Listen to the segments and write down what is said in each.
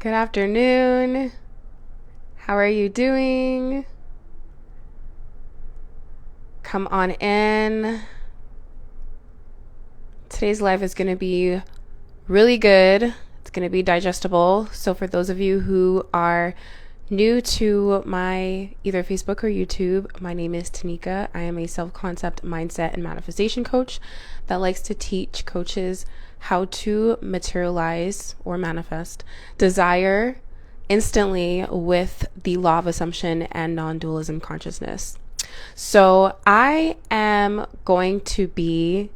Good afternoon. How are you doing? Come on in. Today's live is going to be really good. It's going to be digestible. So for those of you who are new to my either Facebook or YouTube, my name is Tanika. I am a self-concept mindset and manifestation coach that likes to teach coaches how to materialize or manifest desire instantly with the law of assumption and non-dualism consciousness. So I am going to be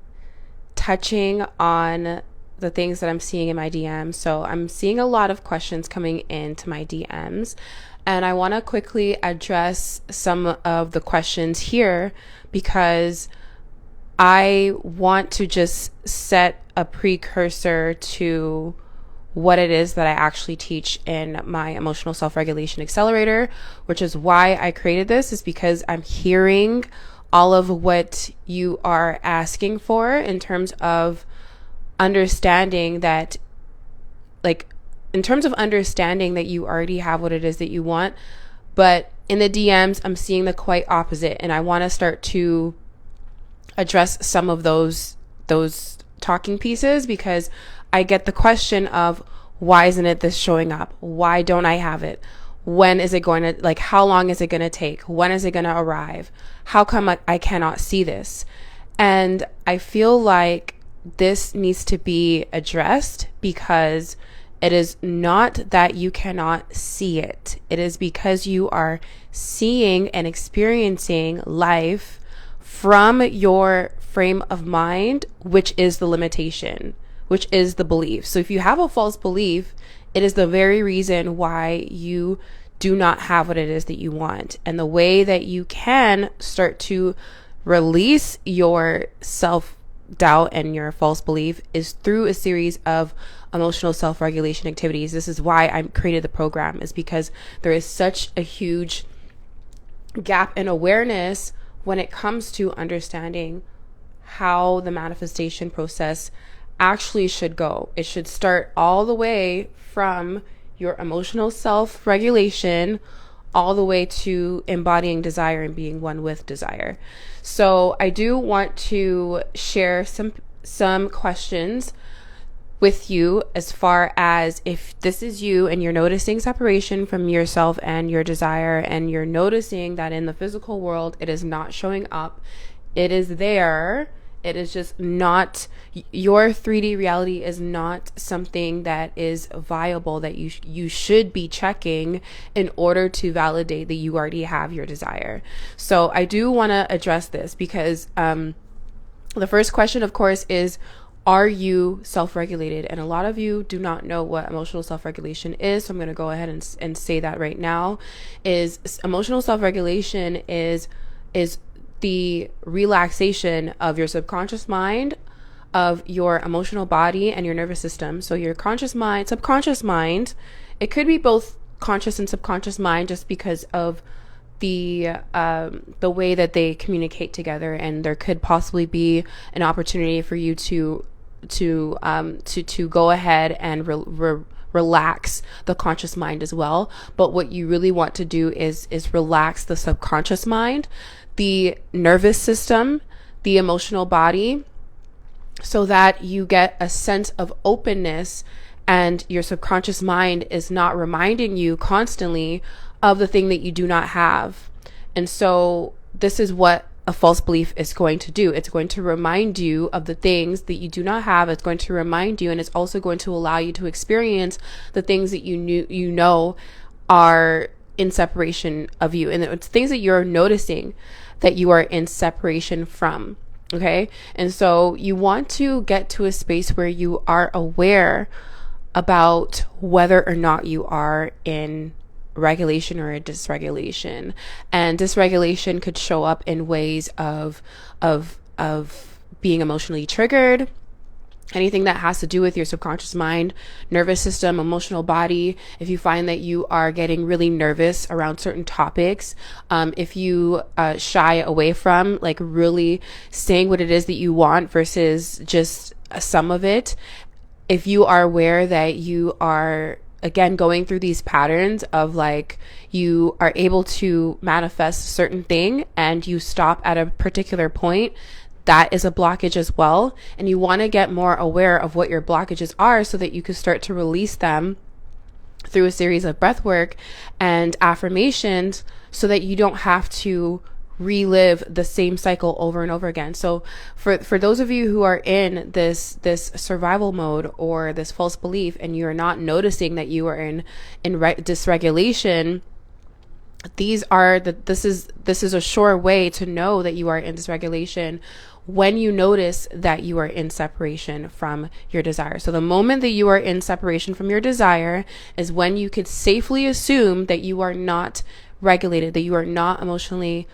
touching on the things that I'm seeing in my DMs. So I'm seeing a lot of questions coming into my DMs, and I want to quickly address some of the questions here because I want to just set a precursor to what it is that I actually teach in my emotional self-regulation accelerator, which is why I created this, is because I'm hearing all of what you are asking for in terms of understanding that, in terms of understanding that you already have what it is that you want. But in the DMs, I'm seeing the quite opposite. And I want to start to address some of those talking pieces because I get the question of, why isn't it this showing up? Why don't I have it? When is it going to, how long is it going to take? When is it going to arrive? How come I cannot see this? And I feel like this needs to be addressed because it is not that you cannot see it. It is because you are seeing and experiencing life from your frame of mind, which is the limitation, which is the belief. So if you have a false belief, it is the very reason why you do not have what it is that you want. And the way that you can start to release your self-doubt and your false belief is through a series of emotional self-regulation activities. This is why I created the program, is because there is such a huge gap in awareness when it comes to understanding how the manifestation process actually should go. It should start all the way from your emotional self-regulation all the way to embodying desire and being one with desire. So I do want to share some questions with you as far as if this is you and you're noticing separation from yourself and your desire, and you're noticing that in the physical world it is not showing up. It is there. It is just not, your 3D reality is not something that is viable, that you should be checking in order to validate that you already have your desire. So I do want to address this because the first question, of course, is, are you self-regulated? And a lot of you do not know what emotional self-regulation is. So I'm going to go ahead and say that right now. Is emotional self-regulation is the relaxation of your subconscious mind, of your emotional body, and your nervous system. So your conscious mind, subconscious mind, it could be both conscious and subconscious mind just because of the way that they communicate together, and there could possibly be an opportunity for you to go ahead and relax the conscious mind as well. But what you really want to do is relax the subconscious mind, the nervous system, the emotional body, so that you get a sense of openness and your subconscious mind is not reminding you constantly of the thing that you do not have. And so this is what a false belief is going to do. It's going to remind you of the things that you do not have. It's going to remind you, and it's also going to allow you to experience the things that you know are in separation of you, and it's things that you're noticing that you are in separation from. Okay. And so you want to get to a space where you are aware about whether or not you are in regulation or a dysregulation. And dysregulation could show up in ways of being emotionally triggered, anything that has to do with your subconscious mind, nervous system, emotional body. If you find that you are getting really nervous around certain topics, if you shy away from really saying what it is that you want versus just some of it, if you are aware that you are again, going through these patterns of like you are able to manifest a certain thing and you stop at a particular point, that is a blockage as well. And you want to get more aware of what your blockages are so that you can start to release them through a series of breath work and affirmations so that you don't have to relive the same cycle over and over again. So for those of you who are in this survival mode or this false belief and you're not noticing that you are in dysregulation, this is a sure way to know that you are in dysregulation when you notice that you are in separation from your desire. So the moment that you are in separation from your desire is when you could safely assume that you are not regulated, that you are not emotionally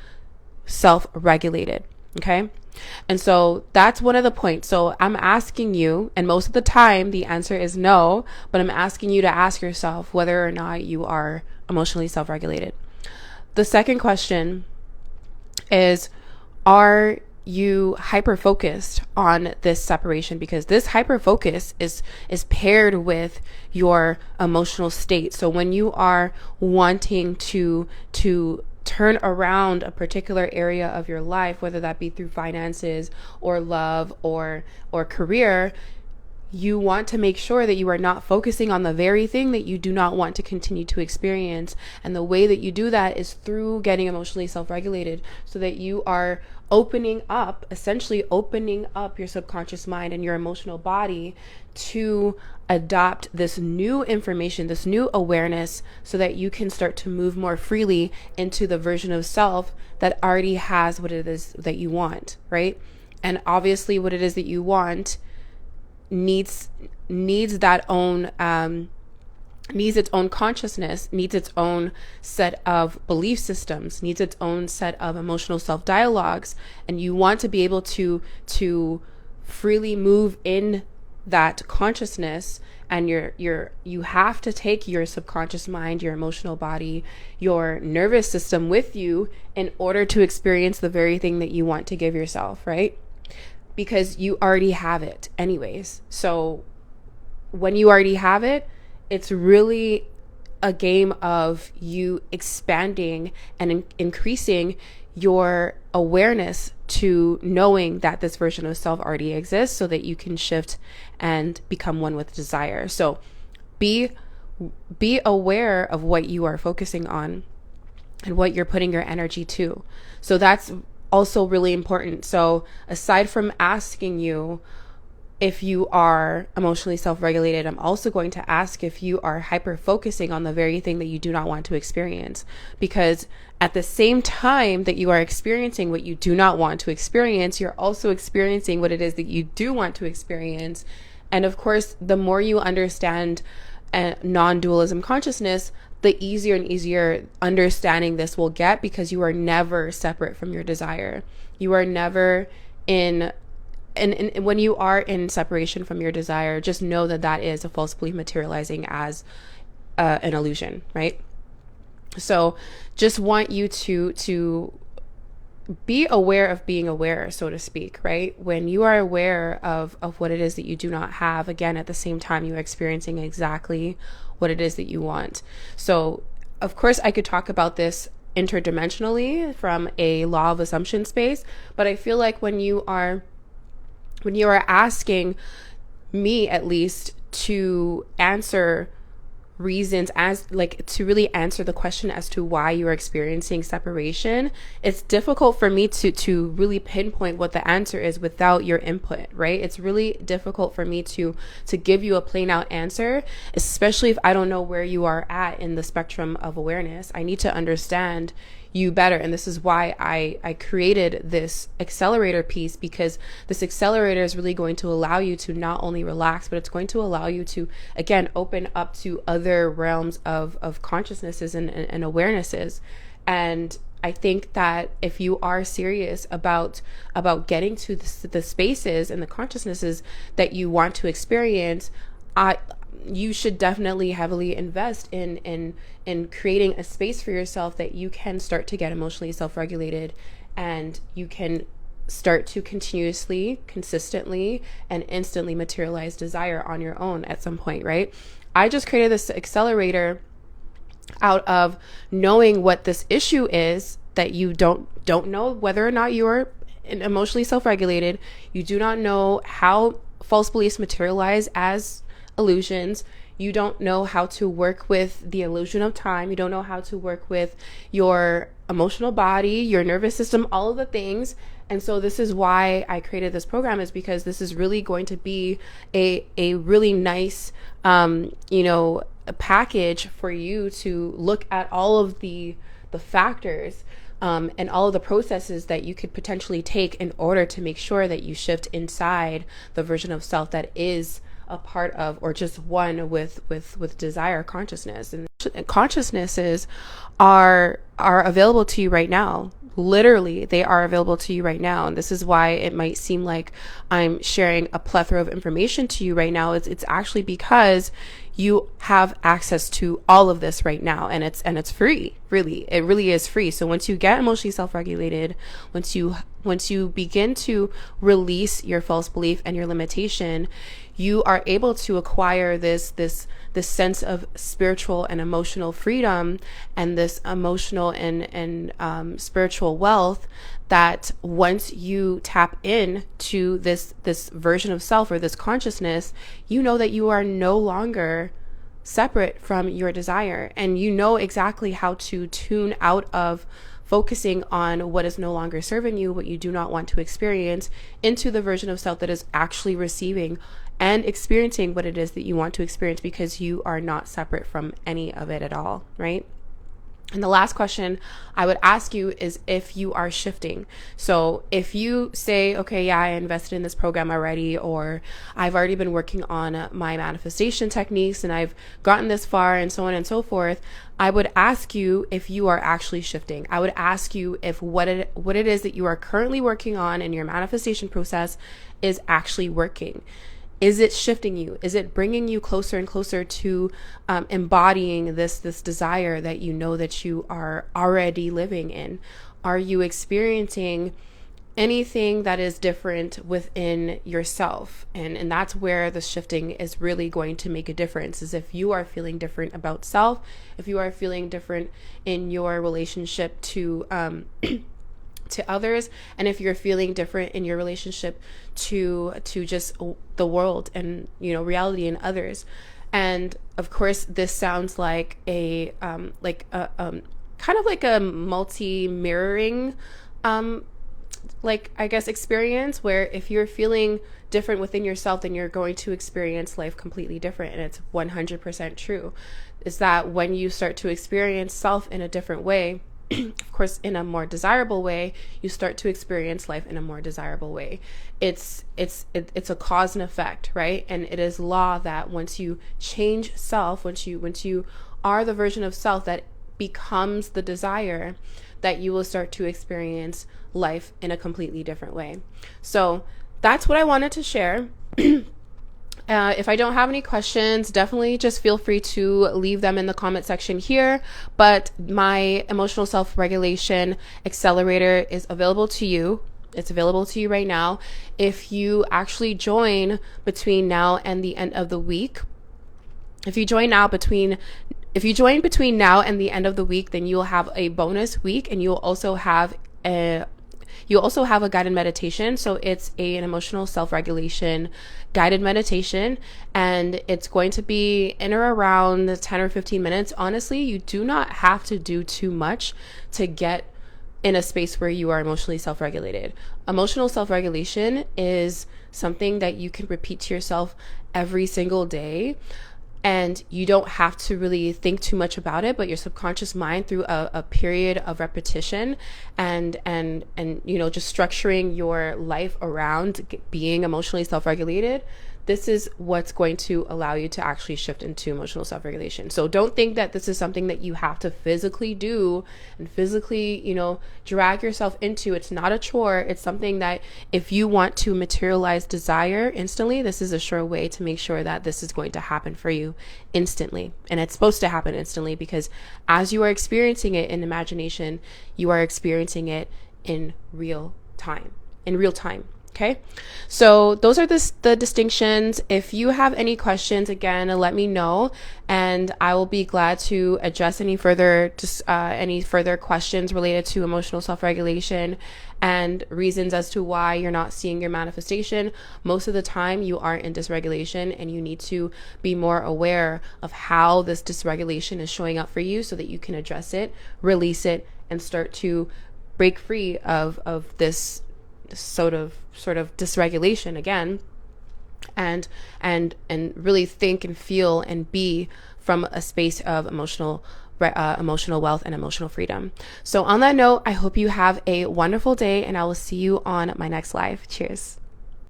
self-regulated. Okay. And so that's one of the points. So I'm asking you, and most of the time the answer is no, but I'm asking you to ask yourself whether or not you are emotionally self-regulated. The second question is, are you hyper-focused on this separation? Because this hyper-focus is paired with your emotional state. So when you are wanting to turn around a particular area of your life, whether that be through finances or love or career, you want to make sure that you are not focusing on the very thing that you do not want to continue to experience. And the way that you do that is through getting emotionally self-regulated, so that you are essentially opening up your subconscious mind and your emotional body to adopt this new information, this new awareness, so that you can start to move more freely into the version of self that already has what it is that you want, right? And obviously what it is that you want needs its own consciousness, needs its own set of belief systems, needs its own set of emotional self-dialogues, and you want to be able to freely move in that consciousness. And you have to take your subconscious mind, your emotional body, your nervous system with you in order to experience the very thing that you want to give yourself, right? Because you already have it anyways. So when you already have it, it's really a game of you expanding and increasing your awareness to knowing that this version of self already exists, so that you can shift and become one with desire. So be aware of what you are focusing on and what you're putting your energy to. So that's also really important. So aside from asking you if you are emotionally self-regulated, I'm also going to ask if you are hyper-focusing on the very thing that you do not want to experience. Because at the same time that you are experiencing what you do not want to experience, you're also experiencing what it is that you do want to experience. And of course, the more you understand non-dualism consciousness, the easier and easier understanding this will get, because you are never separate from your desire. You are never in and when you are in separation from your desire, just know that that is a false belief materializing as an illusion, right? So just want you to be aware of being aware, so to speak, right? When you are aware of what it is that you do not have, again, at the same time, you are experiencing exactly what it is that you want. So of course I could talk about this interdimensionally from a law of assumption space, but I feel like when you are asking me, at least, to answer reasons, as like to really answer the question as to why you're experiencing separation, it's difficult for me to really pinpoint what the answer is without your input, right? It's really difficult for me to give you a plain out answer, especially if I don't know where you are at in the spectrum of awareness. I need to understand you better. And this is why I created this accelerator piece, because this accelerator is really going to allow you to not only relax, but it's going to allow you to, again, open up to other realms of consciousnesses and awarenesses. And I think that if you are serious about getting to the spaces and the consciousnesses that you want to experience, you should definitely heavily invest in creating a space for yourself that you can start to get emotionally self-regulated, and you can start to continuously, consistently, and instantly materialize desire on your own at some point, right? I just created this accelerator out of knowing what this issue is, that you don't know whether or not you're emotionally self-regulated. You do not know how false beliefs materialize as illusions. You don't know how to work with the illusion of time. You don't know how to work with your emotional body, your nervous system, all of the things. And so this is why I created this program, is because this is really going to be a really nice, a package for you to look at all of the factors and all of the processes that you could potentially take in order to make sure that you shift inside the version of self that is a part of, or just one with desire consciousness. And consciousnesses are available to you right now. Literally, they are available to you right now. And this is why it might seem like I'm sharing a plethora of information to you right now. It's actually because you have access to all of this right now, and it's free. It really is free. So once you get emotionally self-regulated, once you begin to release your false belief and your limitation, you are able to acquire this sense of spiritual and emotional freedom, and this emotional and spiritual wealth, that once you tap in to this version of self, or this consciousness, you know that you are no longer separate from your desire, and you know exactly how to tune out of focusing on what is no longer serving you, what you do not want to experience, into the version of self that is actually receiving and experiencing what it is that you want to experience, because you are not separate from any of it at all, right? And the last question I would ask you is if you are shifting. So if you say, okay, yeah, I invested in this program already, or I've already been working on my manifestation techniques and I've gotten this far, and so on and so forth, I would ask you if you are actually shifting. I would ask you if what it is that you are currently working on in your manifestation process is actually working. Is it shifting you? Is it bringing you closer and closer to embodying this desire that you know that you are already living in? Are you experiencing anything that is different within yourself? And that's where the shifting is really going to make a difference, is if you are feeling different about self, if you are feeling different in your relationship to to others, and if you're feeling different in your relationship to just the world and reality and others. And of course, this sounds like a kind of like a multi-mirroring I guess experience, where if you're feeling different within yourself, then you're going to experience life completely different. And it's 100% true, is that when you start to experience self in a different way, of course, in a more desirable way, you start to experience life in a more desirable way. It's a cause and effect, right? And it is law that once you change self, once you are the version of self that becomes the desire, that you will start to experience life in a completely different way. So that's what I wanted to share. If I don't have any questions, definitely just feel free to leave them in the comment section here. But my emotional self-regulation accelerator is available to you. It's available to you right now. If you actually join between now and the end of the week, if you join between now and the end of the week, then you will have a bonus week, and you'll also have a guided meditation. So it's an emotional self-regulation guided meditation, and it's going to be in or around 10 or 15 minutes. Honestly, you do not have to do too much to get in a space where you are emotionally self-regulated. Emotional self-regulation is something that you can repeat to yourself every single day. And you don't have to really think too much about it, but your subconscious mind, through a period of repetition and just structuring your life around being emotionally self-regulated, this is what's going to allow you to actually shift into emotional self-regulation. So don't think that this is something that you have to physically do and physically, drag yourself into. It's not a chore. It's something that if you want to materialize desire instantly, this is a sure way to make sure that this is going to happen for you instantly. And it's supposed to happen instantly, because as you are experiencing it in imagination, you are experiencing it in real time. Okay, so those are the distinctions. If you have any questions, again, let me know, and I will be glad to address any further questions related to emotional self-regulation and reasons as to why you're not seeing your manifestation. Most of the time, you are in dysregulation, and you need to be more aware of how this dysregulation is showing up for you so that you can address it, release it, and start to break free of this sort of dysregulation again, and really think and feel and be from a space of emotional wealth and emotional freedom. So on that note, I hope you have a wonderful day, and I will see you on my next live. Cheers.